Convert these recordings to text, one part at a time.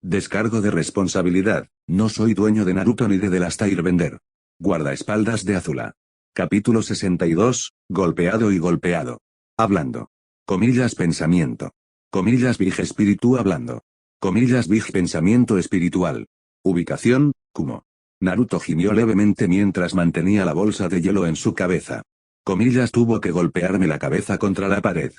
Descargo de responsabilidad, no soy dueño de Naruto ni de The Last Airbender. Guardaespaldas de Azula. Capítulo 62, golpeado y golpeado. Hablando. Comillas pensamiento. Comillas Big espíritu hablando. Comillas Big pensamiento espiritual. Ubicación, Kumo. Naruto gimió levemente mientras mantenía la bolsa de hielo en su cabeza. Comillas tuvo que golpearme la cabeza contra la pared.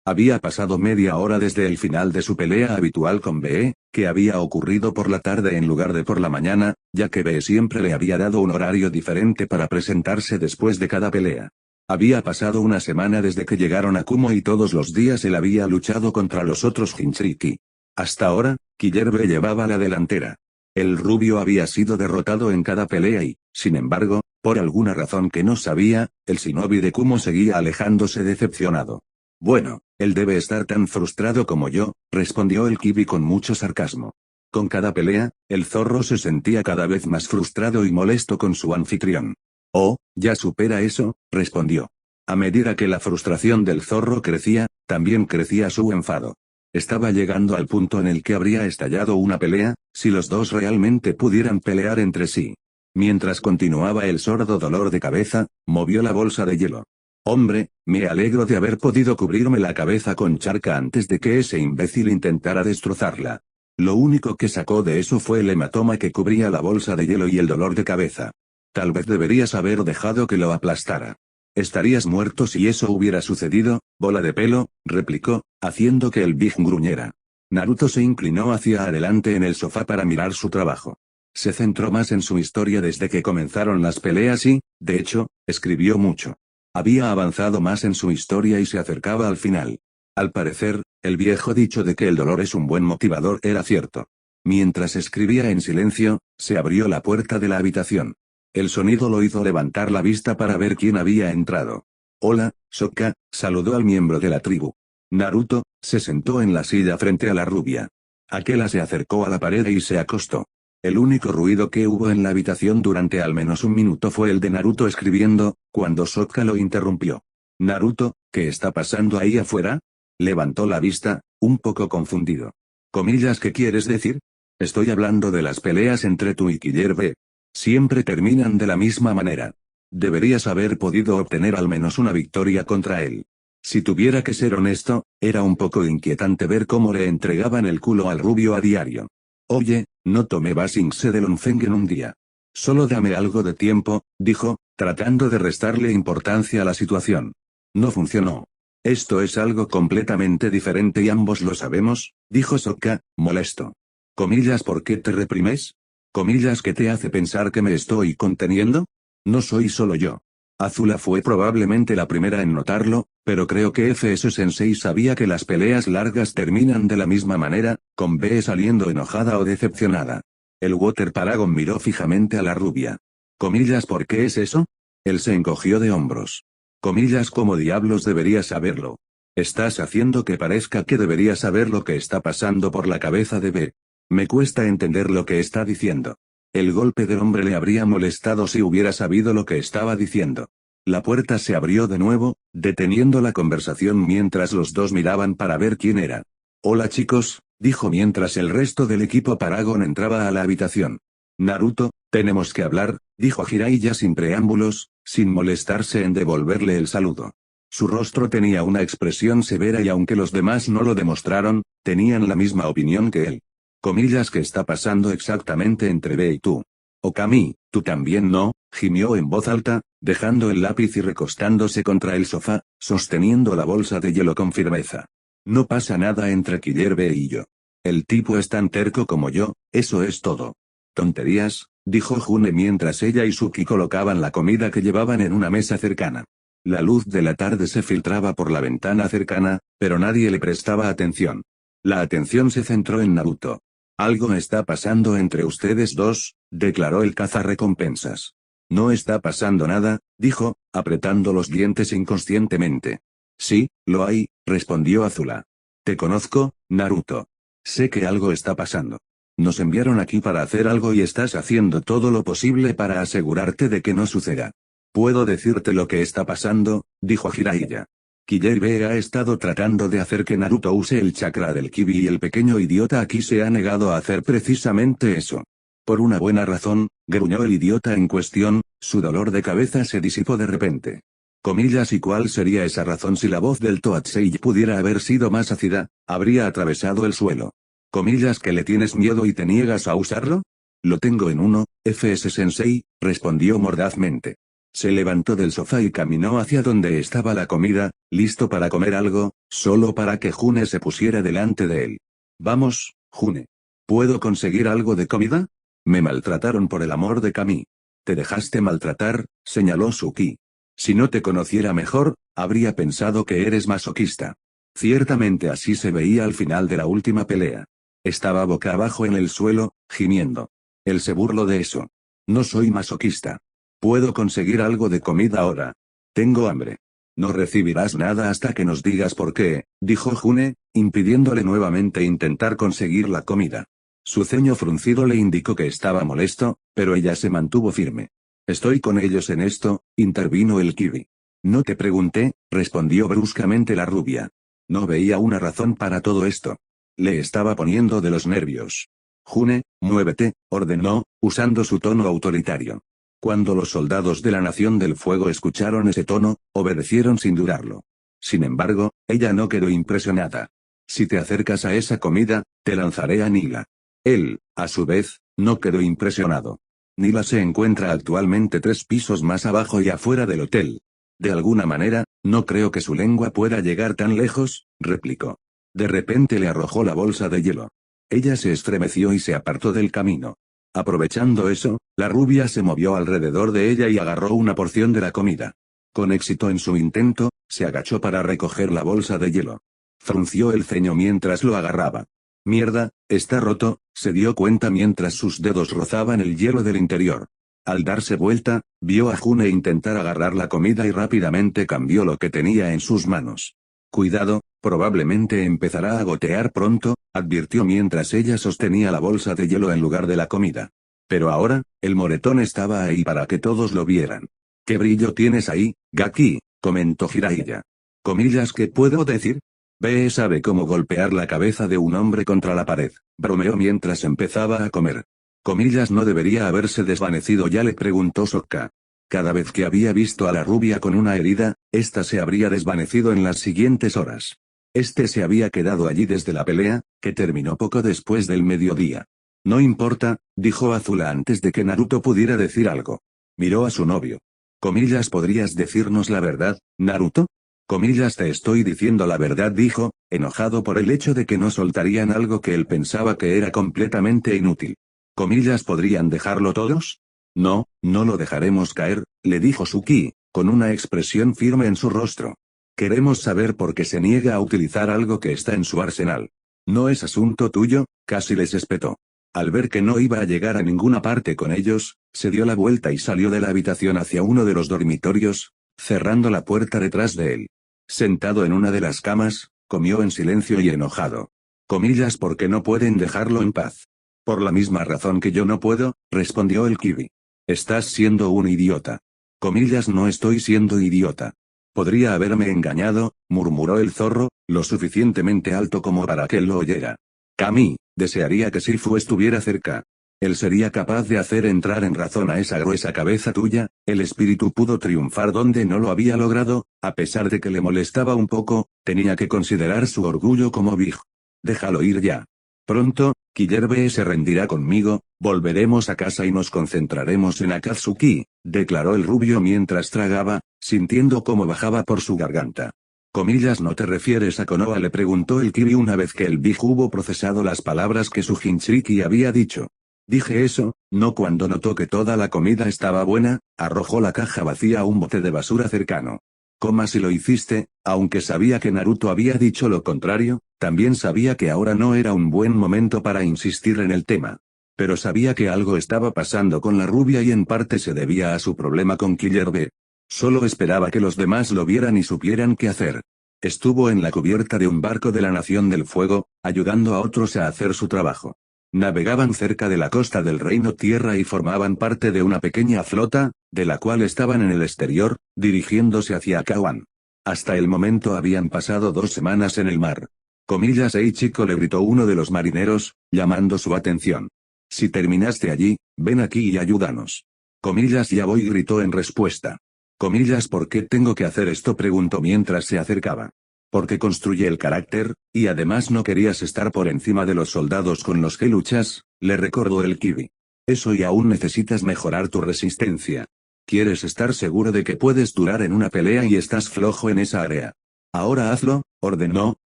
Había pasado media hora desde el final de su pelea habitual con Be, que había ocurrido por la tarde en lugar de por la mañana, ya que Be siempre le había dado un horario diferente para presentarse después de cada pelea. Había pasado una semana desde que llegaron a Kumo y todos los días él había luchado contra los otros Jinchuriki. Hasta ahora, Killer Be llevaba la delantera. El rubio había sido derrotado en cada pelea y, sin embargo, por alguna razón que no sabía, el shinobi de Kumo seguía alejándose decepcionado. Bueno, él debe estar tan frustrado como yo, respondió el Kibi con mucho sarcasmo. Con cada pelea, el zorro se sentía cada vez más frustrado y molesto con su anfitrión. Oh, ya supera eso, respondió. A medida que la frustración del zorro crecía, también crecía su enfado. Estaba llegando al punto en el que habría estallado una pelea, si los dos realmente pudieran pelear entre sí. Mientras continuaba el sordo dolor de cabeza, movió la bolsa de hielo. Hombre, me alegro de haber podido cubrirme la cabeza con charca antes de que ese imbécil intentara destrozarla. Lo único que sacó de eso fue el hematoma que cubría la bolsa de hielo y el dolor de cabeza. Tal vez deberías haber dejado que lo aplastara. Estarías muerto si eso hubiera sucedido, bola de pelo, replicó, haciendo que el Big gruñera. Naruto se inclinó hacia adelante en el sofá para mirar su trabajo. Se centró más en su historia desde que comenzaron las peleas y, de hecho, escribió mucho. Había avanzado más en su historia y se acercaba al final. Al parecer, el viejo dicho de que el dolor es un buen motivador era cierto. Mientras escribía en silencio, se abrió la puerta de la habitación. El sonido lo hizo levantar la vista para ver quién había entrado. Hola, Sokka, saludó al miembro de la tribu. Naruto, se sentó en la silla frente a la rubia. Aquella se acercó a la pared y se acostó. El único ruido que hubo en la habitación durante al menos un minuto fue el de Naruto escribiendo, cuando Sokka lo interrumpió. Naruto, ¿qué está pasando ahí afuera? Levantó la vista, un poco confundido. Comillas, ¿qué quieres decir? Estoy hablando de las peleas entre tú y Killer Be. Siempre terminan de la misma manera. Deberías haber podido obtener al menos una victoria contra él. Si tuviera que ser honesto, era un poco inquietante ver cómo le entregaban el culo al rubio a diario. Oye, no tomé Basingse de Lunfeng en un día. Solo dame algo de tiempo, dijo, tratando de restarle importancia a la situación. No funcionó. Esto es algo completamente diferente y ambos lo sabemos, dijo Sokka, molesto. Comillas, ¿por qué te reprimes? Comillas, ¿qué te hace pensar que me estoy conteniendo? No soy solo yo. Azula fue probablemente la primera en notarlo, pero creo que FS-sensei sabía que las peleas largas terminan de la misma manera, con Be saliendo enojada o decepcionada. El Water Paragon miró fijamente a la rubia. Comillas, ¿por qué es eso? Él se encogió de hombros. Comillas, ¿cómo diablos deberías saberlo? Estás haciendo que parezca que deberías saber lo que está pasando por la cabeza de Be. Me cuesta entender lo que está diciendo. El golpe del hombre le habría molestado si hubiera sabido lo que estaba diciendo. La puerta se abrió de nuevo, deteniendo la conversación mientras los dos miraban para ver quién era. Hola chicos, dijo mientras el resto del equipo Paragon entraba a la habitación. Naruto, tenemos que hablar, dijo Jiraiya sin preámbulos, sin molestarse en devolverle el saludo. Su rostro tenía una expresión severa y aunque los demás no lo demostraron, tenían la misma opinión que él. Comillas, ¿qué está pasando exactamente entre Be y tú? Okami, tú también no, gimió en voz alta, dejando el lápiz y recostándose contra el sofá, sosteniendo la bolsa de hielo con firmeza. No pasa nada entre Killer Be y yo. El tipo es tan terco como yo, eso es todo. Tonterías, dijo June mientras ella y Suki colocaban la comida que llevaban en una mesa cercana. La luz de la tarde se filtraba por la ventana cercana, pero nadie le prestaba atención. La atención se centró en Naruto. Algo está pasando entre ustedes dos, declaró el cazarrecompensas. No está pasando nada, dijo, apretando los dientes inconscientemente. Sí, lo hay, respondió Azula. Te conozco, Naruto. Sé que algo está pasando. Nos enviaron aquí para hacer algo y estás haciendo todo lo posible para asegurarte de que no suceda. Puedo decirte lo que está pasando, dijo Jiraiya. Killer B ha estado tratando de hacer que Naruto use el chakra del Kibi y el pequeño idiota aquí se ha negado a hacer precisamente eso. Por una buena razón, gruñó el idiota en cuestión, su dolor de cabeza se disipó de repente. Comillas, ¿y cuál sería esa razón? Si la voz del Toadsei pudiera haber sido más ácida, habría atravesado el suelo. Comillas, ¿que le tienes miedo y te niegas a usarlo? Lo tengo en uno, FS Sensei, respondió mordazmente. Se levantó del sofá y caminó hacia donde estaba la comida, listo para comer algo, solo para que June se pusiera delante de él. Vamos, June. ¿Puedo conseguir algo de comida? Me maltrataron por el amor de Kami. ¿Te dejaste maltratar?, señaló Suki. Si no te conociera mejor, habría pensado que eres masoquista. Ciertamente así se veía al final de la última pelea. Estaba boca abajo en el suelo, gimiendo. Él se burló de eso. No soy masoquista. Puedo conseguir algo de comida ahora. Tengo hambre. No recibirás nada hasta que nos digas por qué, dijo June, impidiéndole nuevamente intentar conseguir la comida. Su ceño fruncido le indicó que estaba molesto, pero ella se mantuvo firme. Estoy con ellos en esto, intervino el Kibi. No te pregunté, respondió bruscamente la rubia. No veía una razón para todo esto. Le estaba poniendo de los nervios. June, muévete, ordenó, usando su tono autoritario. Cuando los soldados de la Nación del Fuego escucharon ese tono, obedecieron sin dudarlo. Sin embargo, ella no quedó impresionada. Si te acercas a esa comida, te lanzaré a Nila. Él, a su vez, no quedó impresionado. Nila se encuentra actualmente 3 pisos más abajo y afuera del hotel. De alguna manera, no creo que su lengua pueda llegar tan lejos, replicó. De repente le arrojó la bolsa de hielo. Ella se estremeció y se apartó del camino. Aprovechando eso, la rubia se movió alrededor de ella y agarró una porción de la comida. Con éxito en su intento, se agachó para recoger la bolsa de hielo. Frunció el ceño mientras lo agarraba. Mierda, está roto, se dio cuenta mientras sus dedos rozaban el hielo del interior. Al darse vuelta, vio a June intentar agarrar la comida y rápidamente cambió lo que tenía en sus manos. Cuidado, probablemente empezará a gotear pronto, advirtió mientras ella sostenía la bolsa de hielo en lugar de la comida. Pero ahora, el moretón estaba ahí para que todos lo vieran. ¿Qué brillo tienes ahí, Gaki?, comentó Jiraiya. Comillas, ¿qué puedo decir? B sabe cómo golpear la cabeza de un hombre contra la pared, bromeó mientras empezaba a comer. Comillas, ¿no debería haberse desvanecido ya?, le preguntó Sokka. Cada vez que había visto a la rubia con una herida, ésta se habría desvanecido en las siguientes horas. Este se había quedado allí desde la pelea, que terminó poco después del mediodía. No importa, dijo Azula antes de que Naruto pudiera decir algo. Miró a su novio. Comillas, ¿podrías decirnos la verdad, Naruto? Comillas, te estoy diciendo la verdad, dijo, enojado por el hecho de que no soltarían algo que él pensaba que era completamente inútil. Comillas, ¿podrían dejarlo todos? No, no lo dejaremos caer, le dijo Suki, con una expresión firme en su rostro. Queremos saber por qué se niega a utilizar algo que está en su arsenal. No es asunto tuyo, casi les espetó. Al ver que no iba a llegar a ninguna parte con ellos, se dio la vuelta y salió de la habitación hacia uno de los dormitorios, cerrando la puerta detrás de él. Sentado en una de las camas, comió en silencio y enojado. Comillas, porque no pueden dejarlo en paz. Por la misma razón que yo no puedo, respondió el Kibi. Estás siendo un idiota. Comillas, no estoy siendo idiota. Podría haberme engañado, murmuró el zorro, lo suficientemente alto como para que él lo oyera. Kami, desearía que Shifu estuviera cerca. Él sería capaz de hacer entrar en razón a esa gruesa cabeza tuya. El espíritu pudo triunfar donde no lo había logrado, a pesar de que le molestaba un poco, tenía que considerar su orgullo como Big. Déjalo ir ya. Pronto, Killer B se rendirá conmigo, volveremos a casa y nos concentraremos en Akatsuki, declaró el rubio mientras tragaba, sintiendo cómo bajaba por su garganta. Comillas, ¿no te refieres a Konoha?, le preguntó el Kibi una vez que el Big hubo procesado las palabras que su Jinchuriki había dicho. Dije eso, no cuando notó que toda la comida estaba buena, arrojó la caja vacía a un bote de basura cercano. Coma si lo hiciste, aunque sabía que Naruto había dicho lo contrario, también sabía que ahora no era un buen momento para insistir en el tema. Pero sabía que algo estaba pasando con la rubia y en parte se debía a su problema con Killer B. Solo esperaba que los demás lo vieran y supieran qué hacer. Estuvo en la cubierta de un barco de la Nación del Fuego, ayudando a otros a hacer su trabajo. Navegaban cerca de la costa del Reino Tierra y formaban parte de una pequeña flota, de la cual estaban en el exterior, dirigiéndose hacia Akawan. Hasta el momento habían pasado 2 semanas en el mar. Comillas, hey chico, le gritó uno de los marineros, llamando su atención. Si terminaste allí, ven aquí y ayúdanos. Comillas, ya voy, gritó en respuesta. Comillas, ¿por qué tengo que hacer esto?, preguntó mientras se acercaba. Porque construye el carácter, y además no querías estar por encima de los soldados con los que luchas, le recordó el Kiwi. Eso, y aún necesitas mejorar tu resistencia. Quieres estar seguro de que puedes durar en una pelea y estás flojo en esa área. Ahora hazlo, ordenó,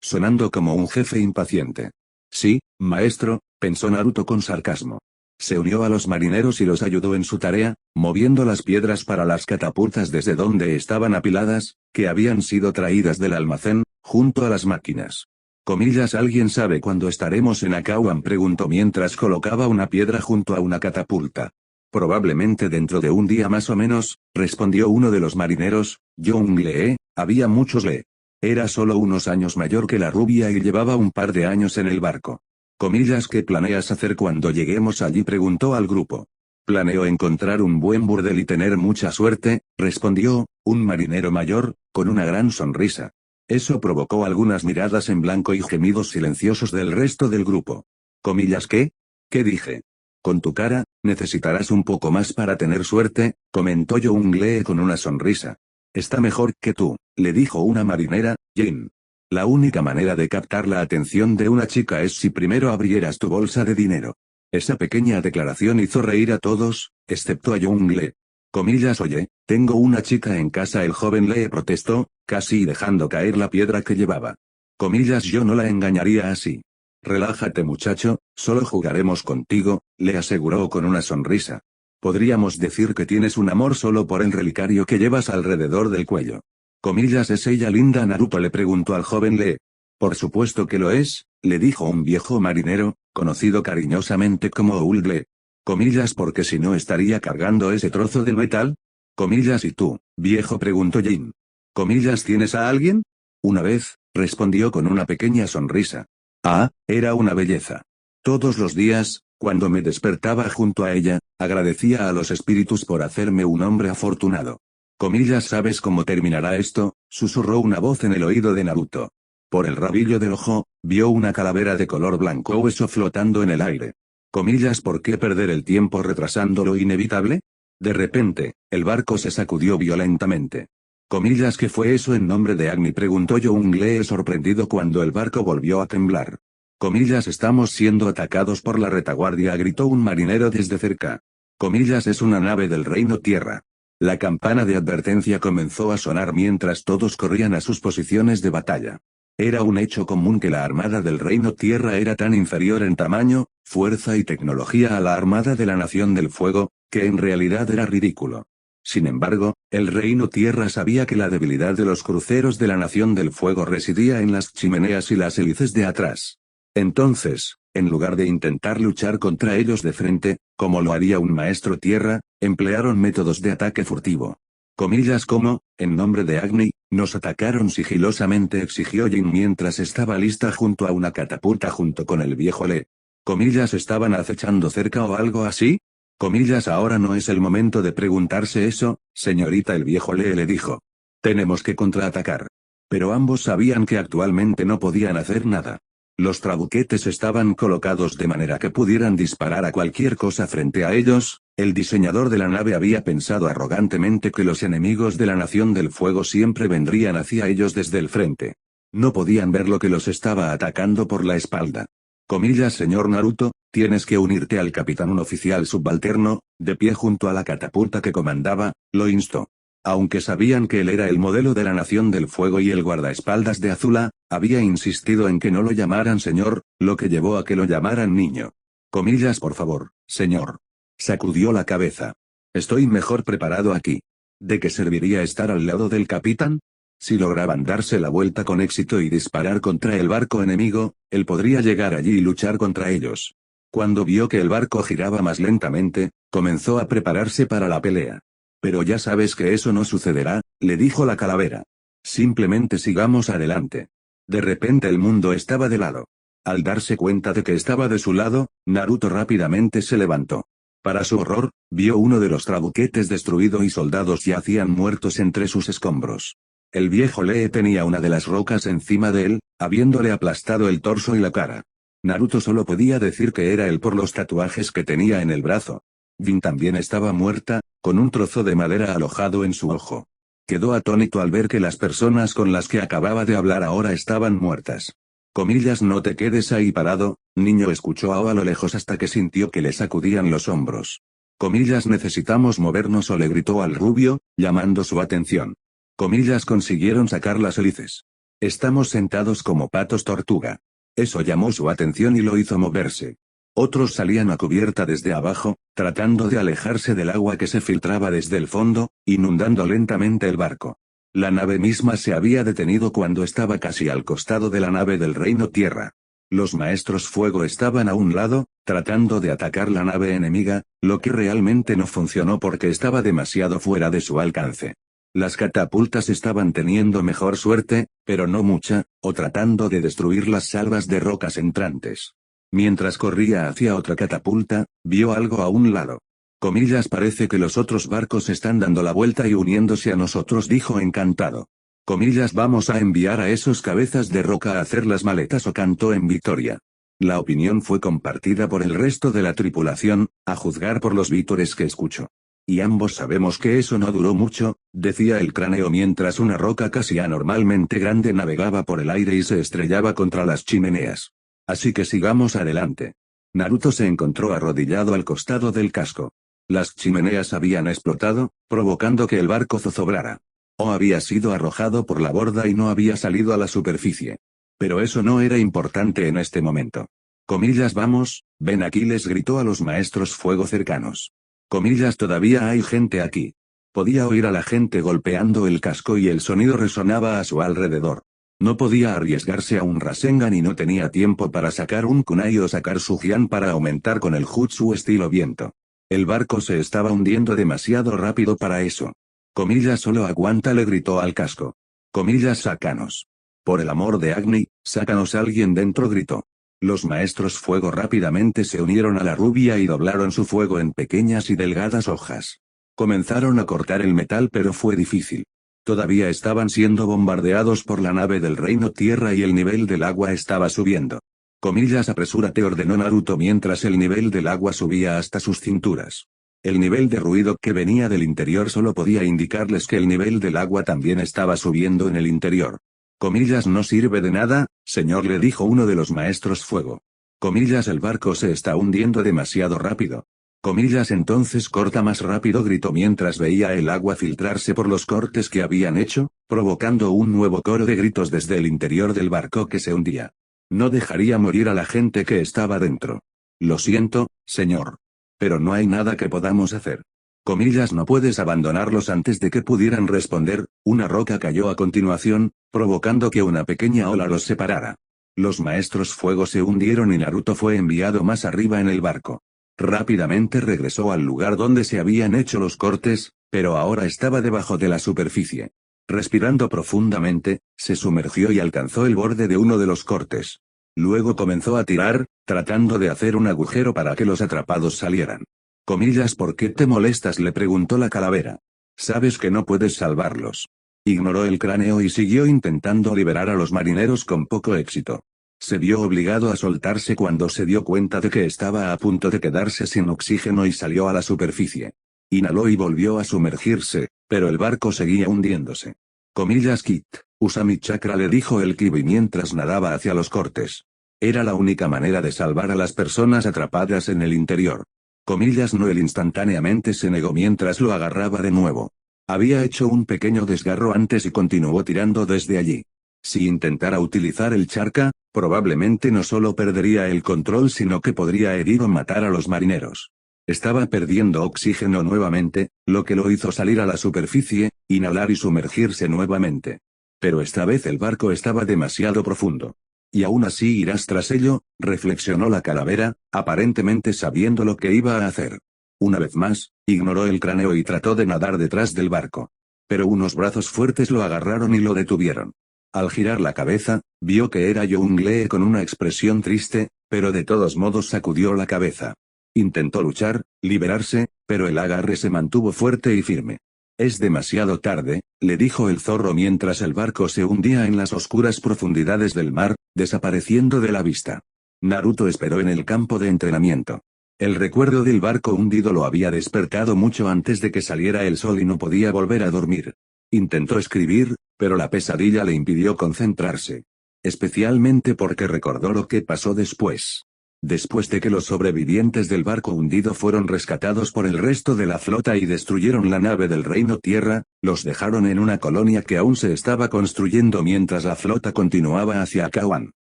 sonando como un jefe impaciente. Sí, maestro, pensó Naruto con sarcasmo. Se unió a los marineros y los ayudó en su tarea, moviendo las piedras para las catapultas desde donde estaban apiladas, que habían sido traídas del almacén, junto a las máquinas. Comillas, ¿alguien sabe cuándo estaremos en Akawan?, preguntó mientras colocaba una piedra junto a una catapulta. Probablemente dentro de un día más o menos, respondió uno de los marineros. Young Lee, había muchos Lee. Era solo unos años mayor que la rubia y llevaba un par de años en el barco. Comillas, ¿qué planeas hacer cuando lleguemos allí?, preguntó al grupo. Planeo encontrar un buen burdel y tener mucha suerte, respondió un marinero mayor, con una gran sonrisa. Eso provocó algunas miradas en blanco y gemidos silenciosos del resto del grupo. Comillas, ¿qué? ¿Qué dije? Con tu cara, necesitarás un poco más para tener suerte, comentó Young Lee con una sonrisa. Está mejor que tú, le dijo una marinera, Jin. La única manera de captar la atención de una chica es si primero abrieras tu bolsa de dinero. Esa pequeña declaración hizo reír a todos, excepto a Young Lee. Comillas, oye, tengo una chica en casa, el joven Lee protestó, casi dejando caer la piedra que llevaba. Comillas, yo no la engañaría así. Relájate muchacho, solo jugaremos contigo, le aseguró con una sonrisa. Podríamos decir que tienes un amor solo por el relicario que llevas alrededor del cuello. Comillas, ¿es ella linda? Naruto le preguntó al joven Lee. Por supuesto que lo es, le dijo un viejo marinero, conocido cariñosamente como Old Lee. Comillas, porque si no estaría cargando ese trozo de metal. Comillas, ¿y tú, viejo?, preguntó Jin. Comillas, ¿tienes a alguien? Una vez, respondió con una pequeña sonrisa. Ah, era una belleza. Todos los días, cuando me despertaba junto a ella, agradecía a los espíritus por hacerme un hombre afortunado. Comillas, ¿sabes cómo terminará esto?, susurró una voz en el oído de Naruto. Por el rabillo del ojo, vio una calavera de color blanco hueso flotando en el aire. Comillas, ¿por qué perder el tiempo retrasando lo inevitable? De repente, el barco se sacudió violentamente. Comillas, ¿qué fue eso en nombre de Agni?, preguntó Young Lee sorprendido cuando el barco volvió a temblar. Comillas, estamos siendo atacados por la retaguardia, gritó un marinero desde cerca. Comillas, es una nave del Reino Tierra. La campana de advertencia comenzó a sonar mientras todos corrían a sus posiciones de batalla. Era un hecho común que la armada del Reino Tierra era tan inferior en tamaño, fuerza y tecnología a la armada de la Nación del Fuego, que en realidad era ridículo. Sin embargo, el Reino Tierra sabía que la debilidad de los cruceros de la Nación del Fuego residía en las chimeneas y las hélices de atrás. Entonces, en lugar de intentar luchar contra ellos de frente, como lo haría un maestro tierra, emplearon métodos de ataque furtivo. Comillas, como, en nombre de Agni, nos atacaron sigilosamente, exigió Jin mientras estaba lista junto a una catapulta junto con el viejo Lee. Comillas, ¿estaban acechando cerca o algo así? Comillas, ahora no es el momento de preguntarse eso, señorita, el viejo Lee le dijo. Tenemos que contraatacar. Pero ambos sabían que actualmente no podían hacer nada. Los trabuquetes estaban colocados de manera que pudieran disparar a cualquier cosa frente a ellos. El diseñador de la nave había pensado arrogantemente que los enemigos de la Nación del Fuego siempre vendrían hacia ellos desde el frente. No podían ver lo que los estaba atacando por la espalda. Comillas, señor Naruto, tienes que unirte al capitán. Un oficial subalterno, de pie junto a la catapulta que comandaba, lo instó. Aunque sabían que él era el modelo de la Nación del Fuego y el guardaespaldas de Azula, había insistido en que no lo llamaran señor, lo que llevó a que lo llamaran niño. Comillas, por favor, señor. Sacudió la cabeza. Estoy mejor preparado aquí. ¿De qué serviría estar al lado del capitán? Si lograban darse la vuelta con éxito y disparar contra el barco enemigo, él podría llegar allí y luchar contra ellos. Cuando vio que el barco giraba más lentamente, comenzó a prepararse para la pelea. Pero ya sabes que eso no sucederá, le dijo la calavera. Simplemente sigamos adelante. De repente el mundo estaba de lado. Al darse cuenta de que estaba de su lado, Naruto rápidamente se levantó. Para su horror, vio uno de los trabuquetes destruido y soldados yacían muertos entre sus escombros. El viejo Lee tenía una de las rocas encima de él, habiéndole aplastado el torso y la cara. Naruto solo podía decir que era él por los tatuajes que tenía en el brazo. Jin también estaba muerta, con un trozo de madera alojado en su ojo. Quedó atónito al ver que las personas con las que acababa de hablar ahora estaban muertas. Comillas, no te quedes ahí parado, niño, escuchó a lo lejos hasta que sintió que le sacudían los hombros. Comillas, necesitamos movernos, o le gritó al rubio, llamando su atención. Comillas, consiguieron sacar las hélices. Estamos sentados como patos tortuga. Eso llamó su atención y lo hizo moverse. Otros salían a cubierta desde abajo, tratando de alejarse del agua que se filtraba desde el fondo, inundando lentamente el barco. La nave misma se había detenido cuando estaba casi al costado de la nave del Reino Tierra. Los maestros fuego estaban a un lado, tratando de atacar la nave enemiga, lo que realmente no funcionó porque estaba demasiado fuera de su alcance. Las catapultas estaban teniendo mejor suerte, pero no mucha, o tratando de destruir las salvas de rocas entrantes. Mientras corría hacia otra catapulta, vio algo a un lado. Comillas, parece que los otros barcos están dando la vuelta y uniéndose a nosotros, dijo encantado. Comillas, vamos a enviar a esos cabezas de roca a hacer las maletas, o cantó en victoria. La opinión fue compartida por el resto de la tripulación, a juzgar por los vítores que escuchó. Y ambos sabemos que eso no duró mucho, decía el cráneo mientras una roca casi anormalmente grande navegaba por el aire y se estrellaba contra las chimeneas. Así que sigamos adelante. Naruto se encontró arrodillado al costado del casco. Las chimeneas habían explotado, provocando que el barco zozoblara. O había sido arrojado por la borda y no había salido a la superficie. Pero eso no era importante en este momento. Comillas, vamos, ven aquí, les gritó a los maestros fuego cercanos. Comillas, todavía hay gente aquí. Podía oír a la gente golpeando el casco y el sonido resonaba a su alrededor. No podía arriesgarse a un Rasengan y no tenía tiempo para sacar un kunai o sacar su Jian para aumentar con el jutsu estilo viento. El barco se estaba hundiendo demasiado rápido para eso. Comillas, solo aguanta, le gritó al casco. Comillas, sácanos. Por el amor de Agni, sácanos, alguien dentro gritó. Los maestros fuego rápidamente se unieron a la rubia y doblaron su fuego en pequeñas y delgadas hojas. Comenzaron a cortar el metal, pero fue difícil. Todavía estaban siendo bombardeados por la nave del Reino Tierra y el nivel del agua estaba subiendo. Comillas, apresúrate, ordenó Naruto mientras el nivel del agua subía hasta sus cinturas. El nivel de ruido que venía del interior solo podía indicarles que el nivel del agua también estaba subiendo en el interior. Comillas, no sirve de nada, señor, le dijo uno de los maestros fuego. Comillas, el barco se está hundiendo demasiado rápido. Comillas, entonces corta más rápido, gritó mientras veía el agua filtrarse por los cortes que habían hecho, provocando un nuevo coro de gritos desde el interior del barco que se hundía. No dejaría morir a la gente que estaba dentro. Lo siento, señor. Pero no hay nada que podamos hacer. Comillas, no puedes abandonarlos. Antes de que pudieran responder, una roca cayó a continuación, provocando que una pequeña ola los separara. Los maestros fuego se hundieron y Naruto fue enviado más arriba en el barco. Rápidamente regresó al lugar donde se habían hecho los cortes, pero ahora estaba debajo de la superficie. Respirando profundamente, se sumergió y alcanzó el borde de uno de los cortes. Luego comenzó a tirar, tratando de hacer un agujero para que los atrapados salieran. Comillas, ¿por qué te molestas?, le preguntó la calavera. Sabes que no puedes salvarlos. Ignoró el cráneo y siguió intentando liberar a los marineros con poco éxito. Se vio obligado a soltarse cuando se dio cuenta de que estaba a punto de quedarse sin oxígeno y salió a la superficie. Inhaló y volvió a sumergirse, pero el barco seguía hundiéndose. Comillas, Kit, usa mi chakra, le dijo el Kibi mientras nadaba hacia los cortes. Era la única manera de salvar a las personas atrapadas en el interior. Comillas, Noel instantáneamente se negó mientras lo agarraba de nuevo. Había hecho un pequeño desgarro antes y continuó tirando desde allí. Si intentara utilizar el charca, probablemente no solo perdería el control sino que podría herir o matar a los marineros. Estaba perdiendo oxígeno nuevamente, lo que lo hizo salir a la superficie, inhalar y sumergirse nuevamente. Pero esta vez el barco estaba demasiado profundo. Y aún así irás tras ello, reflexionó la calavera, aparentemente sabiendo lo que iba a hacer. Una vez más, ignoró el cráneo y trató de nadar detrás del barco. Pero unos brazos fuertes lo agarraron y lo detuvieron. Al girar la cabeza, vio que era Young-lee con una expresión triste, pero de todos modos sacudió la cabeza. Intentó luchar, liberarse, pero el agarre se mantuvo fuerte y firme. Es demasiado tarde, le dijo el zorro mientras el barco se hundía en las oscuras profundidades del mar, desapareciendo de la vista. Naruto esperó en el campo de entrenamiento. El recuerdo del barco hundido lo había despertado mucho antes de que saliera el sol y no podía volver a dormir. Intentó escribir, pero la pesadilla le impidió concentrarse. Especialmente porque recordó lo que pasó después. Después de que los sobrevivientes del barco hundido fueron rescatados por el resto de la flota y destruyeron la nave del Reino Tierra, los dejaron en una colonia que aún se estaba construyendo mientras la flota continuaba hacia Akawan.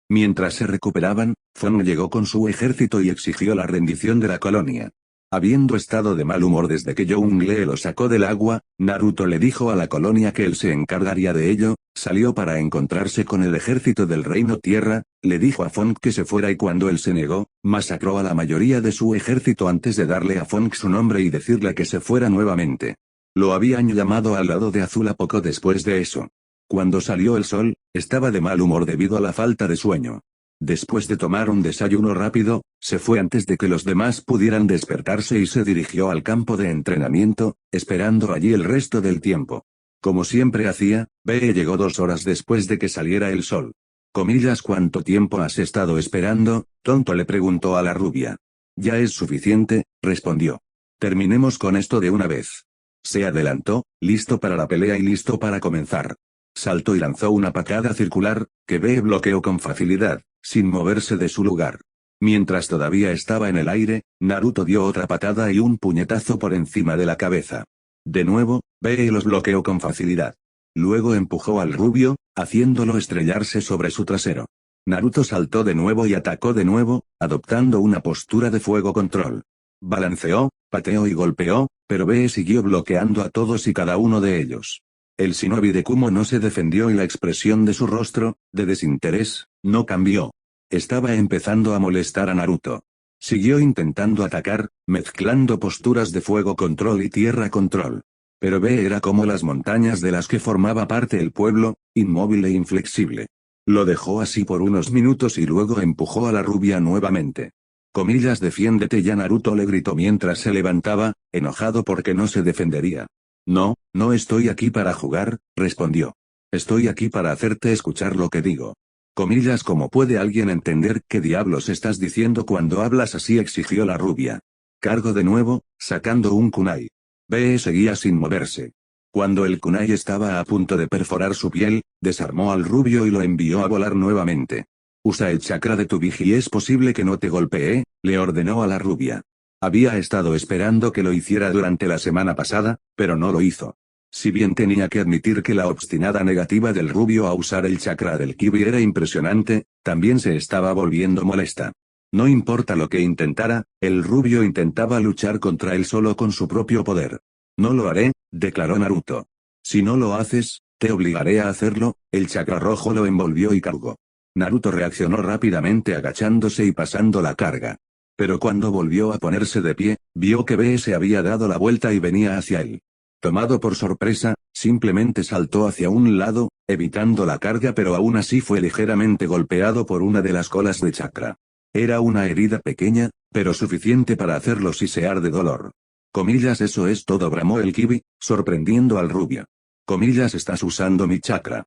Mientras se recuperaban, Zong llegó con su ejército y exigió la rendición de la colonia. Habiendo estado de mal humor desde que Young-lee lo sacó del agua, Naruto le dijo a la colonia que él se encargaría de ello, salió para encontrarse con el ejército del Reino Tierra, le dijo a Zong que se fuera y cuando él se negó, masacró a la mayoría de su ejército antes de darle a Zong su nombre y decirle que se fuera nuevamente. Lo habían llamado al lado de Azula poco después de eso. Cuando salió el sol, estaba de mal humor debido a la falta de sueño. Después de tomar un desayuno rápido, se fue antes de que los demás pudieran despertarse y se dirigió al campo de entrenamiento, esperando allí el resto del tiempo. Como siempre hacía, Bee llegó 2 horas después de que saliera el sol. ¿Cuánto tiempo has estado esperando? Tonto le preguntó a la rubia. Ya es suficiente, respondió. Terminemos con esto de una vez. Se adelantó, listo para la pelea y listo para comenzar. Saltó y lanzó una patada circular, que Bee bloqueó con facilidad, sin moverse de su lugar. Mientras todavía estaba en el aire, Naruto dio otra patada y un puñetazo por encima de la cabeza. De nuevo, Bee los bloqueó con facilidad. Luego empujó al rubio, haciéndolo estrellarse sobre su trasero. Naruto saltó de nuevo y atacó de nuevo, adoptando una postura de fuego control. Balanceó, pateó y golpeó, pero Bee siguió bloqueando a todos y cada uno de ellos. El shinobi de Kumo no se defendió y la expresión de su rostro, de desinterés, no cambió. Estaba empezando a molestar a Naruto. Siguió intentando atacar, mezclando posturas de fuego control y tierra control. Pero Bee era como las montañas de las que formaba parte el pueblo, inmóvil e inflexible. Lo dejó así por unos minutos y luego empujó a la rubia nuevamente. Defiéndete ya, Naruto le gritó mientras se levantaba, enojado porque no se defendería. No, no estoy aquí para jugar, respondió. Estoy aquí para hacerte escuchar lo que digo. ¿Cómo puede alguien entender qué diablos estás diciendo cuando hablas así?, exigió la rubia. Cargó de nuevo, sacando un kunai. Bee seguía sin moverse. Cuando el kunai estaba a punto de perforar su piel, desarmó al rubio y lo envió a volar nuevamente. Usa el chakra de tu Big y es posible que no te golpee, le ordenó a la rubia. Había estado esperando que lo hiciera durante la semana pasada, pero no lo hizo. Si bien tenía que admitir que la obstinada negativa del rubio a usar el chakra del Kibi era impresionante, también se estaba volviendo molesta. No importa lo que intentara, el rubio intentaba luchar contra él solo con su propio poder. No lo haré, declaró Naruto. Si no lo haces, te obligaré a hacerlo. El chakra rojo lo envolvió y cargó. Naruto reaccionó rápidamente agachándose y pasando la carga. Pero cuando volvió a ponerse de pie, vio que Bee se había dado la vuelta y venía hacia él. Tomado por sorpresa, simplemente saltó hacia un lado, evitando la carga, pero aún así fue ligeramente golpeado por una de las colas de chakra. Era una herida pequeña, pero suficiente para hacerlo sisear de dolor. Eso es todo, bramó el Kibi, sorprendiendo al rubio. Estás usando mi chakra.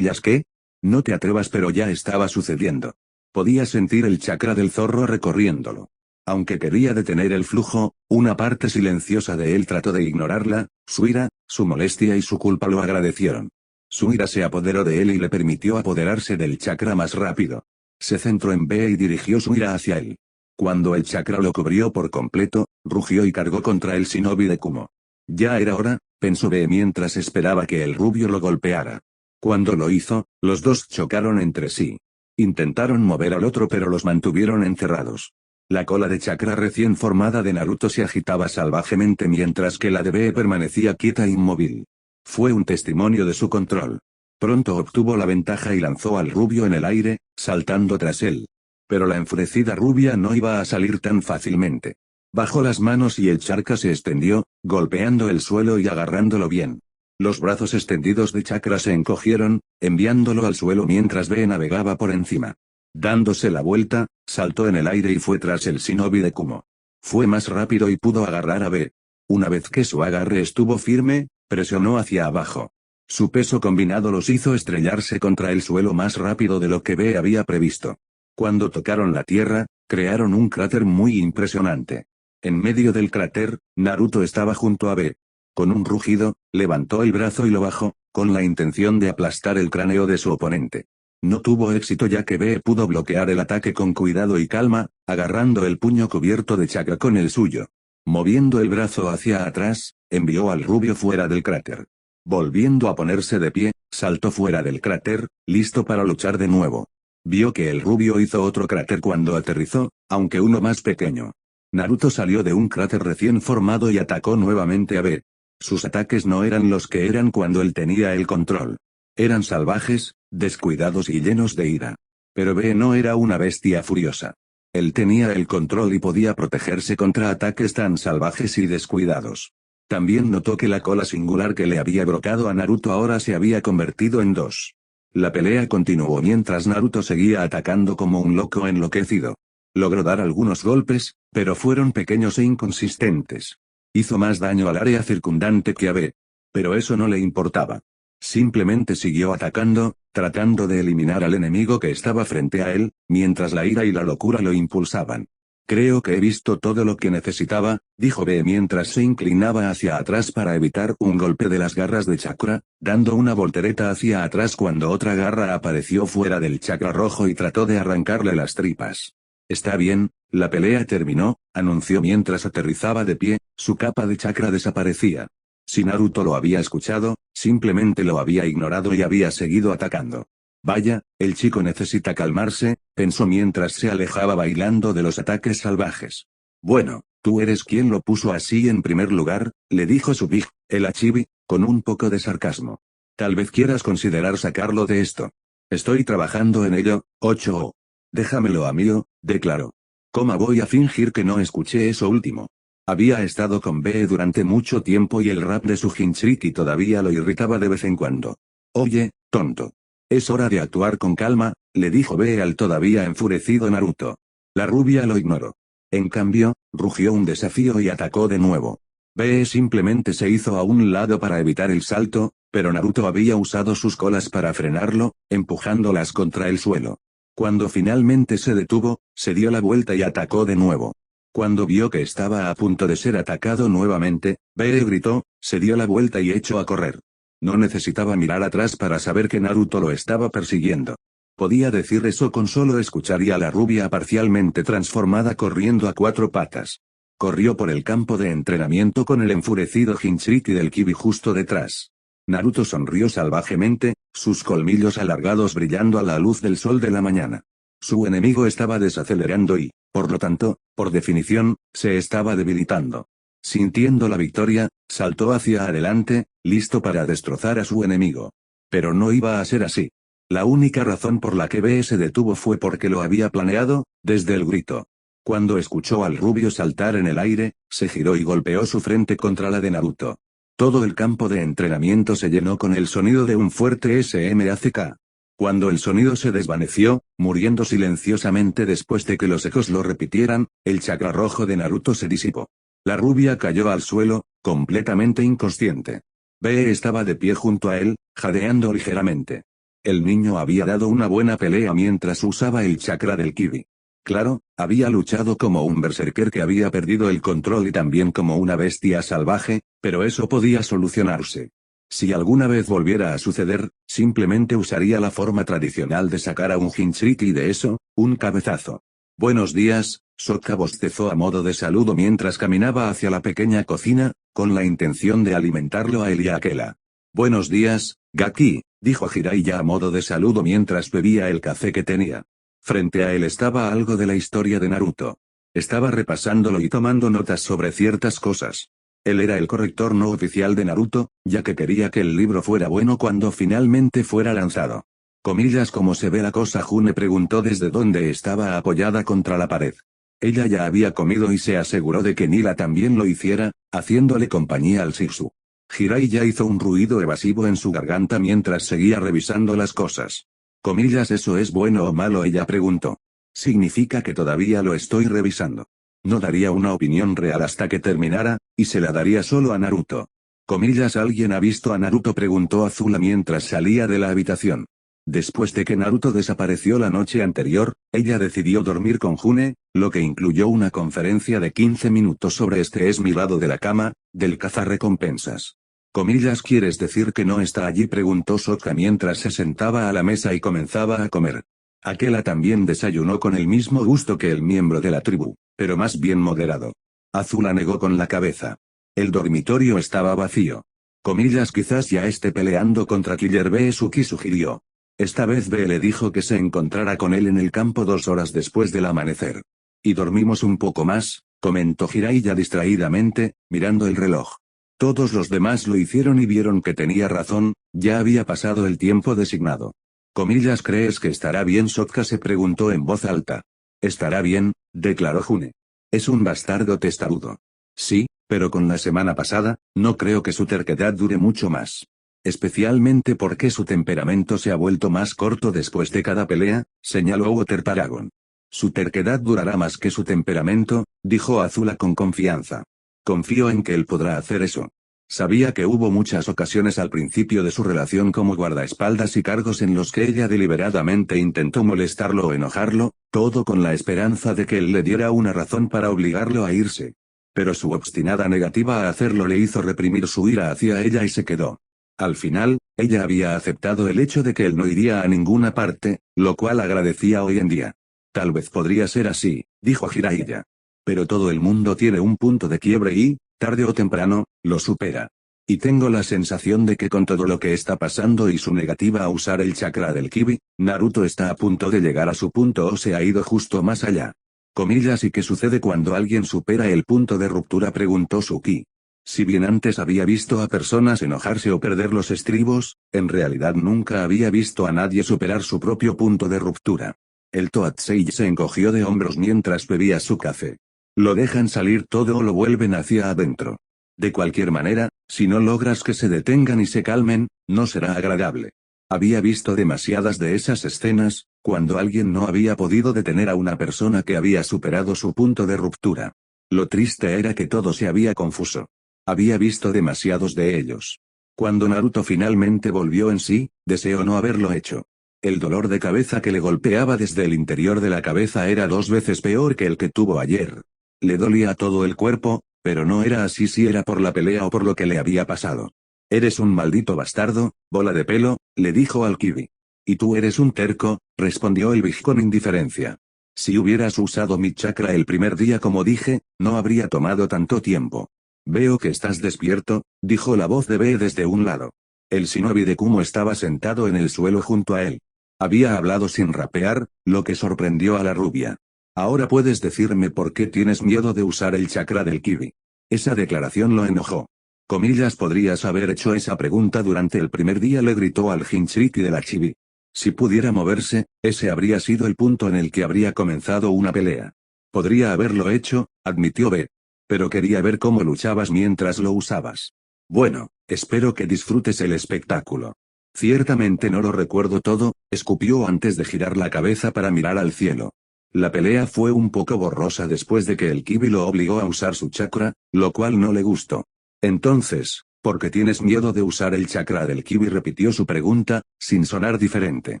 ¿Qué? No te atrevas, pero ya estaba sucediendo. Podía sentir el chakra del zorro recorriéndolo. Aunque quería detener el flujo, una parte silenciosa de él trató de ignorarla. Su ira, su molestia y su culpa lo agradecieron. Su ira se apoderó de él y le permitió apoderarse del chakra más rápido. Se centró en Bee y dirigió su ira hacia él. Cuando el chakra lo cubrió por completo, rugió y cargó contra el shinobi de Kumo. Ya era hora, pensó Bee mientras esperaba que el rubio lo golpeara. Cuando lo hizo, los dos chocaron entre sí. Intentaron mover al otro pero los mantuvieron encerrados. La cola de chakra recién formada de Naruto se agitaba salvajemente mientras que la de Bee permanecía quieta e inmóvil. Fue un testimonio de su control. Pronto obtuvo la ventaja y lanzó al rubio en el aire, saltando tras él. Pero la enfurecida rubia no iba a salir tan fácilmente. Bajó las manos y el chakra se extendió, golpeando el suelo y agarrándolo bien. Los brazos extendidos de chakra se encogieron, enviándolo al suelo mientras Bee navegaba por encima. Dándose la vuelta, saltó en el aire y fue tras el shinobi de Kumo. Fue más rápido y pudo agarrar a Bee. Una vez que su agarre estuvo firme, presionó hacia abajo. Su peso combinado los hizo estrellarse contra el suelo más rápido de lo que B había previsto. Cuando tocaron la tierra, crearon un cráter muy impresionante. En medio del cráter, Naruto estaba junto a B. Con un rugido, levantó el brazo y lo bajó, con la intención de aplastar el cráneo de su oponente. No tuvo éxito ya que B pudo bloquear el ataque con cuidado y calma, agarrando el puño cubierto de chakra con el suyo. Moviendo el brazo hacia atrás, envió al rubio fuera del cráter. Volviendo a ponerse de pie, saltó fuera del cráter, listo para luchar de nuevo. Vio que el rubio hizo otro cráter cuando aterrizó, aunque uno más pequeño. Naruto salió de un cráter recién formado y atacó nuevamente a B. Sus ataques no eran los que eran cuando él tenía el control. Eran salvajes, descuidados y llenos de ira. Pero B no era una bestia furiosa. Él tenía el control y podía protegerse contra ataques tan salvajes y descuidados. También notó que la cola singular que le había brotado a Naruto ahora se había convertido en dos. La pelea continuó mientras Naruto seguía atacando como un loco enloquecido. Logró dar algunos golpes, pero fueron pequeños e inconsistentes. Hizo más daño al área circundante que a B. Pero eso no le importaba. Simplemente siguió atacando, tratando de eliminar al enemigo que estaba frente a él, mientras la ira y la locura lo impulsaban. Creo que he visto todo lo que necesitaba, dijo B mientras se inclinaba hacia atrás para evitar un golpe de las garras de chakra, dando una voltereta hacia atrás cuando otra garra apareció fuera del chakra rojo y trató de arrancarle las tripas. Está bien, la pelea terminó, anunció mientras aterrizaba de pie, su capa de chakra desaparecía. Si Naruto lo había escuchado, simplemente lo había ignorado y había seguido atacando. Vaya, el chico necesita calmarse, pensó mientras se alejaba bailando de los ataques salvajes. Bueno, tú eres quien lo puso así en primer lugar, le dijo su Big, el Achibi, con un poco de sarcasmo. Tal vez quieras considerar sacarlo de esto. Estoy trabajando en ello, 8O. Déjamelo a mí, declaró. ¿Cómo voy a fingir que no escuché eso último? Había estado con B durante mucho tiempo y el rap de su Jinchuriki todavía lo irritaba de vez en cuando. Oye, tonto. Es hora de actuar con calma, le dijo B al todavía enfurecido Naruto. La rubia lo ignoró. En cambio, rugió un desafío y atacó de nuevo. B simplemente se hizo a un lado para evitar el salto, pero Naruto había usado sus colas para frenarlo, empujándolas contra el suelo. Cuando finalmente se detuvo, se dio la vuelta y atacó de nuevo. Cuando vio que estaba a punto de ser atacado nuevamente, B gritó, se dio la vuelta y echó a correr. No necesitaba mirar atrás para saber que Naruto lo estaba persiguiendo. Podía decir eso con solo escuchar a la rubia parcialmente transformada corriendo a cuatro patas. Corrió por el campo de entrenamiento con el enfurecido Jinchuriki del Kibi justo detrás. Naruto sonrió salvajemente, sus colmillos alargados brillando a la luz del sol de la mañana. Su enemigo estaba desacelerando y, por lo tanto, por definición, se estaba debilitando. Sintiendo la victoria, saltó hacia adelante, listo para destrozar a su enemigo. Pero no iba a ser así. La única razón por la que B se detuvo fue porque lo había planeado, desde el grito. Cuando escuchó al rubio saltar en el aire, se giró y golpeó su frente contra la de Naruto. Todo el campo de entrenamiento se llenó con el sonido de un fuerte SMACK. Cuando el sonido se desvaneció, muriendo silenciosamente después de que los ecos lo repitieran, el chakra rojo de Naruto se disipó. La rubia cayó al suelo, completamente inconsciente. B estaba de pie junto a él, jadeando ligeramente. El niño había dado una buena pelea mientras usaba el chakra del Kibi. Claro, había luchado como un berserker que había perdido el control y también como una bestia salvaje, pero eso podía solucionarse. Si alguna vez volviera a suceder, simplemente usaría la forma tradicional de sacar a un Jinchuriki y de eso, un cabezazo. Buenos días, Sokka bostezó a modo de saludo mientras caminaba hacia la pequeña cocina, con la intención de alimentarlo a él y a Akela. Buenos días, Gaki, dijo Jiraiya a modo de saludo mientras bebía el café que tenía. Frente a él estaba algo de la historia de Naruto. Estaba repasándolo y tomando notas sobre ciertas cosas. Él era el corrector no oficial de Naruto, ya que quería que el libro fuera bueno cuando finalmente fuera lanzado. Comillas, ¿cómo se ve la cosa? June preguntó desde donde estaba apoyada contra la pared. Ella ya había comido y se aseguró de que Nila también lo hiciera, haciéndole compañía al Shiksu. Jiraiya hizo un ruido evasivo en su garganta mientras seguía revisando las cosas. Comillas, ¿eso es bueno o malo? Ella preguntó. Significa que todavía lo estoy revisando. No daría una opinión real hasta que terminara, y se la daría solo a Naruto. Comillas, ¿alguien ha visto a Naruto?, preguntó Azula mientras salía de la habitación. Después de que Naruto desapareció la noche anterior, ella decidió dormir con June, lo que incluyó una conferencia de 15 minutos sobre este es mi lado de la cama, del cazarrecompensas. Comillas, ¿quieres decir que no está allí?, preguntó Sokka mientras se sentaba a la mesa y comenzaba a comer. Aquela también desayunó con el mismo gusto que el miembro de la tribu, pero más bien moderado. Azula negó con la cabeza. El dormitorio estaba vacío. Comillas, quizás ya esté peleando contra Killer Bee, Suki sugirió. Esta vez Bee le dijo que se encontrara con él en el campo 2 horas después del amanecer. Y dormimos un poco más, comentó Jiraiya distraídamente, mirando el reloj. Todos los demás lo hicieron y vieron que tenía razón, ya había pasado el tiempo designado. Comillas, ¿crees que estará bien?, Sokka se preguntó en voz alta. Estará bien, declaró June. Es un bastardo testarudo. Sí, pero con la semana pasada, no creo que su terquedad dure mucho más. Especialmente porque su temperamento se ha vuelto más corto después de cada pelea, señaló Water Paragon. Su terquedad durará más que su temperamento, dijo Azula con confianza. Confío en que él podrá hacer eso. Sabía que hubo muchas ocasiones al principio de su relación como guardaespaldas y cargos en los que ella deliberadamente intentó molestarlo o enojarlo, todo con la esperanza de que él le diera una razón para obligarlo a irse. Pero su obstinada negativa a hacerlo le hizo reprimir su ira hacia ella y se quedó. Al final, ella había aceptado el hecho de que él no iría a ninguna parte, lo cual agradecía hoy en día. Tal vez podría ser así, dijo Jiraiya. Pero todo el mundo tiene un punto de quiebre y, tarde o temprano, lo supera. Y tengo la sensación de que con todo lo que está pasando y su negativa a usar el chakra del Kibi, Naruto está a punto de llegar a su punto o se ha ido justo más allá. Comillas, ¿y qué sucede cuando alguien supera el punto de ruptura?, preguntó Suki. Si bien antes había visto a personas enojarse o perder los estribos, en realidad nunca había visto a nadie superar su propio punto de ruptura. El Toadsei se encogió de hombros mientras bebía su café. Lo dejan salir todo o lo vuelven hacia adentro. De cualquier manera, si no logras que se detengan y se calmen, no será agradable. Había visto demasiadas de esas escenas, cuando alguien no había podido detener a una persona que había superado su punto de ruptura. Lo triste era que todo se había confuso. Había visto demasiados de ellos. Cuando Naruto finalmente volvió en sí, deseó no haberlo hecho. El dolor de cabeza que le golpeaba desde el interior de la cabeza era 2 veces peor que el que tuvo ayer. Le dolía todo el cuerpo, pero no era así si era por la pelea o por lo que le había pasado. Eres un maldito bastardo, bola de pelo, le dijo al Kibi. Y tú eres un terco, respondió el Big con indiferencia. Si hubieras usado mi chakra el primer día como dije, no habría tomado tanto tiempo. Veo que estás despierto, dijo la voz de Bee desde un lado. El shinobi de Kumo estaba sentado en el suelo junto a él. Había hablado sin rapear, lo que sorprendió a la rubia. Ahora puedes decirme por qué tienes miedo de usar el chakra del Kibi. Esa declaración lo enojó. Comillas, podrías haber hecho esa pregunta durante el primer día, le gritó al Jinchuriki de la Chibi. Si pudiera moverse, ese habría sido el punto en el que habría comenzado una pelea. Podría haberlo hecho, admitió Bee. Pero quería ver cómo luchabas mientras lo usabas. Bueno, espero que disfrutes el espectáculo. Ciertamente no lo recuerdo todo, escupió antes de girar la cabeza para mirar al cielo. La pelea fue un poco borrosa después de que el Kibi lo obligó a usar su chakra, lo cual no le gustó. Entonces, ¿por qué tienes miedo de usar el chakra del Kibi?, repitió su pregunta, sin sonar diferente.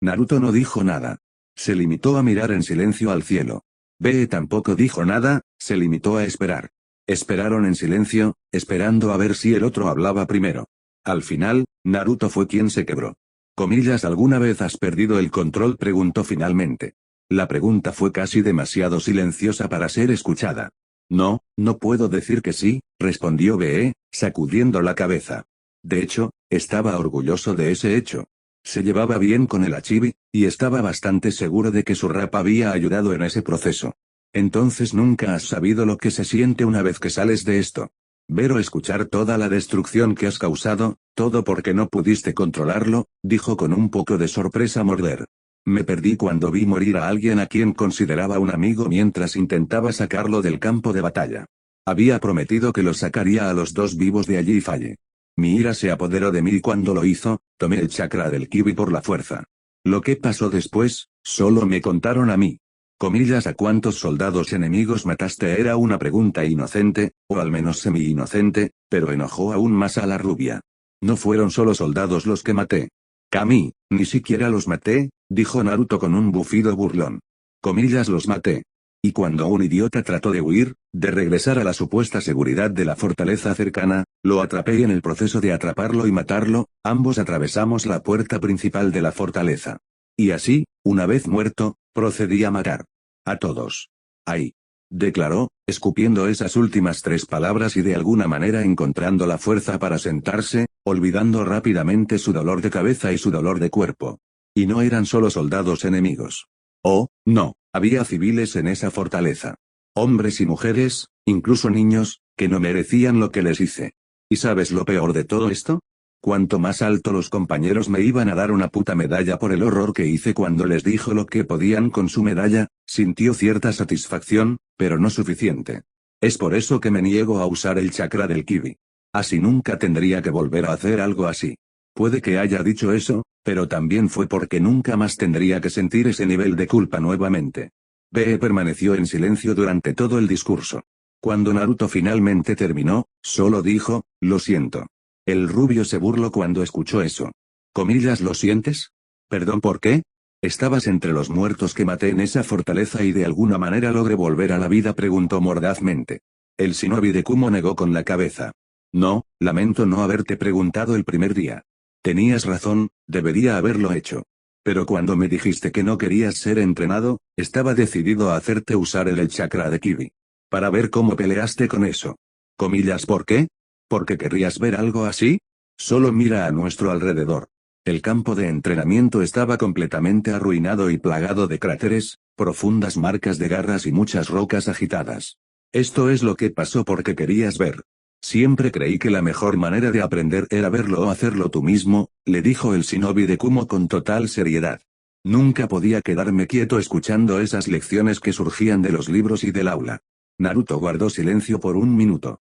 Naruto no dijo nada. Se limitó a mirar en silencio al cielo. Bee tampoco dijo nada, se limitó a esperar. Esperaron en silencio, esperando a ver si el otro hablaba primero. Al final, Naruto fue quien se quebró. Comillas, ¿alguna vez has perdido el control?, preguntó finalmente. La pregunta fue casi demasiado silenciosa para ser escuchada. No, no puedo decir que sí, respondió Bee, sacudiendo la cabeza. De hecho, estaba orgulloso de ese hecho. Se llevaba bien con el Achibi, y estaba bastante seguro de que su rap había ayudado en ese proceso. Entonces nunca has sabido lo que se siente una vez que sales de esto. Ver o escuchar toda la destrucción que has causado, todo porque no pudiste controlarlo, dijo con un poco de sorpresa Morder. Me perdí cuando vi morir a alguien a quien consideraba un amigo mientras intentaba sacarlo del campo de batalla. Había prometido que lo sacaría a los 2 vivos de allí y fallé. Mi ira se apoderó de mí y cuando lo hizo, tomé el chakra del Kibi por la fuerza. Lo que pasó después, solo me contaron a mí. Comillas, ¿a cuántos soldados enemigos mataste? Era una pregunta inocente, o al menos semi-inocente, pero enojó aún más a la rubia. No fueron solo soldados los que maté. Kami, ni siquiera los maté, dijo Naruto con un bufido burlón. Comillas, los maté. Y cuando un idiota trató de huir, de regresar a la supuesta seguridad de la fortaleza cercana, lo atrapé y en el proceso de atraparlo y matarlo, ambos atravesamos la puerta principal de la fortaleza. Y así, una vez muerto, procedí a matar. A todos. Ahí. Declaró, escupiendo esas últimas 3 palabras y de alguna manera encontrando la fuerza para sentarse, olvidando rápidamente su dolor de cabeza y su dolor de cuerpo. Y no eran solo soldados enemigos. Oh, no, había civiles en esa fortaleza. Hombres y mujeres, incluso niños, que no merecían lo que les hice. ¿Y sabes lo peor de todo esto? Cuanto más alto los compañeros me iban a dar una puta medalla por el horror que hice cuando les dijo lo que podían con su medalla, sintió cierta satisfacción, pero no suficiente. Es por eso que me niego a usar el chakra del Kibi. Así nunca tendría que volver a hacer algo así. Puede que haya dicho eso, pero también fue porque nunca más tendría que sentir ese nivel de culpa nuevamente. Be permaneció en silencio durante todo el discurso. Cuando Naruto finalmente terminó, solo dijo, lo siento. El rubio se burló cuando escuchó eso. Comillas, ¿lo sientes? ¿Perdón por qué? ¿Estabas entre los muertos que maté en esa fortaleza y de alguna manera logré volver a la vida? Preguntó mordazmente. El shinobi de Kumo negó con la cabeza. No, lamento no haberte preguntado el primer día. Tenías razón, debería haberlo hecho. Pero cuando me dijiste que no querías ser entrenado, estaba decidido a hacerte usar el chakra de Kibi. Para ver cómo peleaste con eso. Comillas, ¿por qué? ¿Porque querrías ver algo así? Solo mira a nuestro alrededor. El campo de entrenamiento estaba completamente arruinado y plagado de cráteres, profundas marcas de garras y muchas rocas agitadas. Esto es lo que pasó porque querías ver. Siempre creí que la mejor manera de aprender era verlo o hacerlo tú mismo, le dijo el shinobi de Kumo con total seriedad. Nunca podía quedarme quieto escuchando esas lecciones que surgían de los libros y del aula. Naruto guardó silencio por un minuto.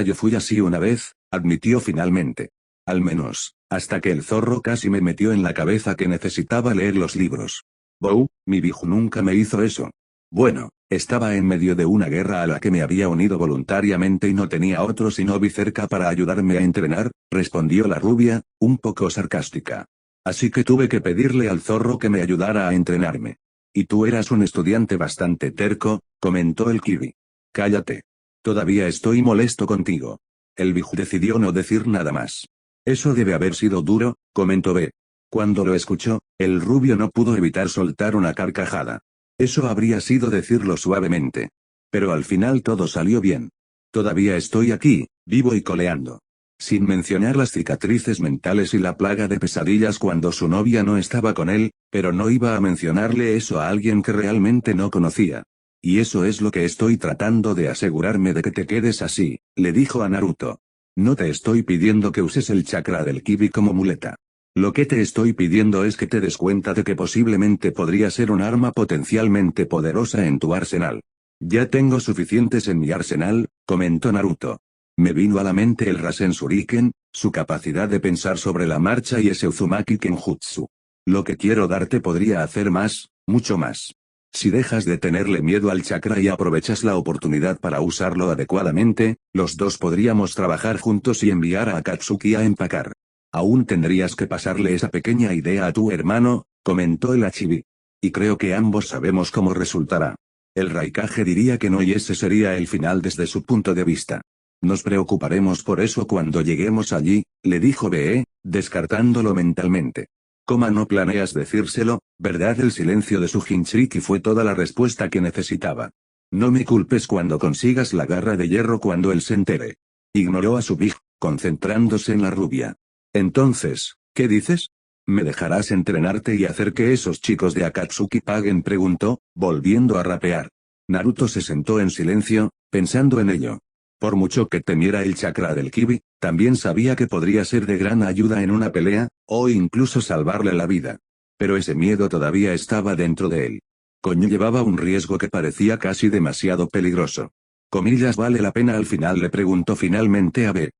Yo fui así una vez, admitió finalmente. Al menos, hasta que el zorro casi me metió en la cabeza que necesitaba leer los libros. Bou, mi viejo nunca me hizo eso. Bueno, estaba en medio de una guerra a la que me había unido voluntariamente y no tenía otro shinobi cerca para ayudarme a entrenar, respondió la rubia, un poco sarcástica. Así que tuve que pedirle al zorro que me ayudara a entrenarme. Y tú eras un estudiante bastante terco, comentó el Kibi. Cállate. Todavía estoy molesto contigo. El Biju decidió no decir nada más. Eso debe haber sido duro, comentó B. Cuando lo escuchó, el rubio no pudo evitar soltar una carcajada. Eso habría sido decirlo suavemente. Pero al final todo salió bien. Todavía estoy aquí, vivo y coleando. Sin mencionar las cicatrices mentales y la plaga de pesadillas cuando su novia no estaba con él, pero no iba a mencionarle eso a alguien que realmente no conocía. Y eso es lo que estoy tratando de asegurarme de que te quedes así, le dijo a Naruto. No te estoy pidiendo que uses el chakra del Kibi como muleta. Lo que te estoy pidiendo es que te des cuenta de que posiblemente podría ser un arma potencialmente poderosa en tu arsenal. Ya tengo suficientes en mi arsenal, comentó Naruto. Me vino a la mente el Rasen Shuriken, su capacidad de pensar sobre la marcha y ese Uzumaki Kenjutsu. Lo que quiero darte podría hacer más, mucho más. Si dejas de tenerle miedo al chakra y aprovechas la oportunidad para usarlo adecuadamente, los dos podríamos trabajar juntos y enviar a Akatsuki a empacar. Aún tendrías que pasarle esa pequeña idea a tu hermano, comentó el Achibi. Y creo que ambos sabemos cómo resultará. El Raikage diría que no y ese sería el final desde su punto de vista. Nos preocuparemos por eso cuando lleguemos allí, le dijo Be, descartándolo mentalmente. No planeas decírselo, ¿verdad? El silencio de su Jinchuriki fue toda la respuesta que necesitaba. No me culpes cuando consigas la garra de hierro cuando él se entere. Ignoró a su Big, concentrándose en la rubia. Entonces, ¿qué dices? ¿Me dejarás entrenarte y hacer que esos chicos de Akatsuki paguen? Preguntó, volviendo a rapear. Naruto se sentó en silencio, pensando en ello. Por mucho que temiera el chakra del Kibi, también sabía que podría ser de gran ayuda en una pelea, o incluso salvarle la vida. Pero ese miedo todavía estaba dentro de él. Llevaba un riesgo que parecía casi demasiado peligroso. ¿Vale la pena al final? Le preguntó finalmente a B.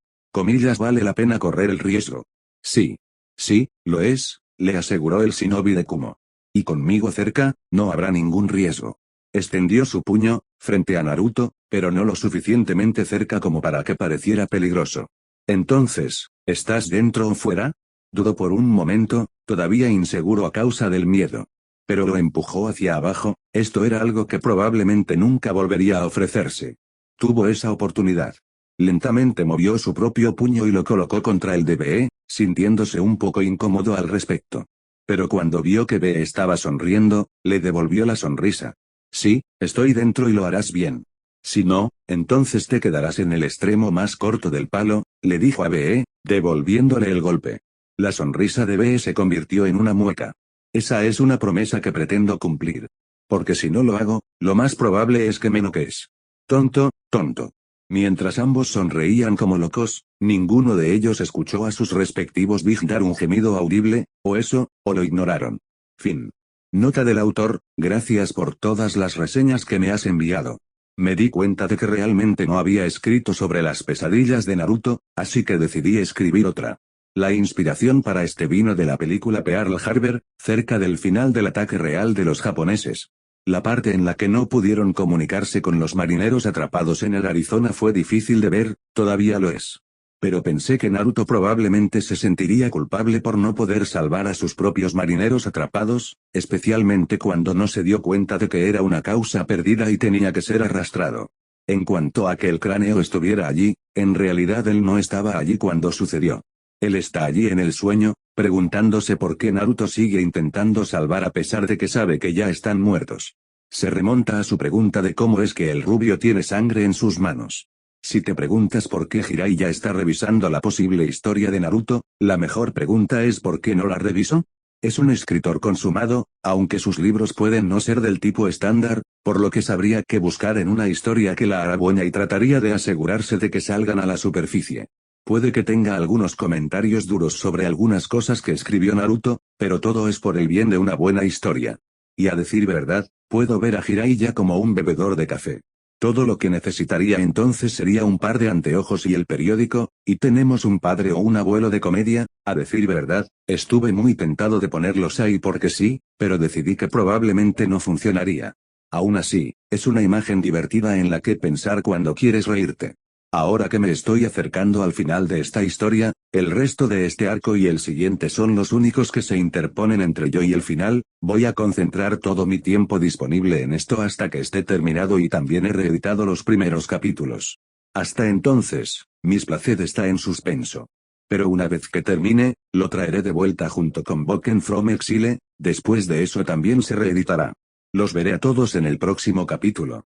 ¿Vale la pena correr el riesgo? Sí. Sí, lo es, le aseguró el shinobi de Kumo. Y conmigo cerca, no habrá ningún riesgo. extendió su puño, frente a Naruto, pero no lo suficientemente cerca como para que pareciera peligroso. Entonces, ¿estás dentro o fuera? Dudó por un momento, todavía inseguro a causa del miedo. Pero lo empujó hacia abajo, esto era algo que probablemente nunca volvería a ofrecerse. Tuvo esa oportunidad. Lentamente movió su propio puño y lo colocó contra el de BE, sintiéndose un poco incómodo al respecto. Pero cuando vio que BE estaba sonriendo, le devolvió la sonrisa. Sí, estoy dentro y lo harás bien. Si no, entonces te quedarás en el extremo más corto del palo, le dijo a BE, devolviéndole el golpe. La sonrisa de BE se convirtió en una mueca. Esa es una promesa que pretendo cumplir. Porque si no lo hago, lo más probable es que me noquees. Tonto, tonto. Mientras ambos sonreían como locos, ninguno de ellos escuchó a sus respectivos Big dar un gemido audible, o eso, o lo ignoraron. Fin. Nota del autor, gracias por todas las reseñas que me has enviado. Me di cuenta de que realmente no había escrito sobre las pesadillas de Naruto, así que decidí escribir otra. La inspiración para este vino de la película Pearl Harbor, cerca del final del ataque real de los japoneses. La parte en la que no pudieron comunicarse con los marineros atrapados en el Arizona fue difícil de ver, todavía lo es. Pero pensé que Naruto probablemente se sentiría culpable por no poder salvar a sus propios marineros atrapados, especialmente cuando no se dio cuenta de que era una causa perdida y tenía que ser arrastrado. En cuanto a que el cráneo estuviera allí, en realidad él no estaba allí cuando sucedió. Él está allí en el sueño, preguntándose por qué Naruto sigue intentando salvar a pesar de que sabe que ya están muertos. Se remonta a su pregunta de cómo es que el rubio tiene sangre en sus manos. Si te preguntas por qué Jiraiya está revisando la posible historia de Naruto, la mejor pregunta es ¿por qué no la revisó? Es un escritor consumado, aunque sus libros pueden no ser del tipo estándar, por lo que sabría qué buscar en una historia que la hará buena y trataría de asegurarse de que salgan a la superficie. Puede que tenga algunos comentarios duros sobre algunas cosas que escribió Naruto, pero todo es por el bien de una buena historia. Y a decir verdad, puedo ver a Jiraiya como un bebedor de café. Todo lo que necesitaría entonces sería un par de anteojos y el periódico, y tenemos un padre o un abuelo de comedia. A decir verdad, estuve muy tentado de ponerlos ahí porque sí, pero decidí que probablemente no funcionaría. Aún así, es una imagen divertida en la que pensar cuando quieres reírte. Ahora que me estoy acercando al final de esta historia, el resto de este arco y el siguiente son los únicos que se interponen entre yo y el final, voy a concentrar todo mi tiempo disponible en esto hasta que esté terminado y también he reeditado los primeros capítulos. Hasta entonces, Miss Placid está en suspenso. Pero una vez que termine, lo traeré de vuelta junto con Boken from Exile, después de eso también se reeditará. Los veré a todos en el próximo capítulo.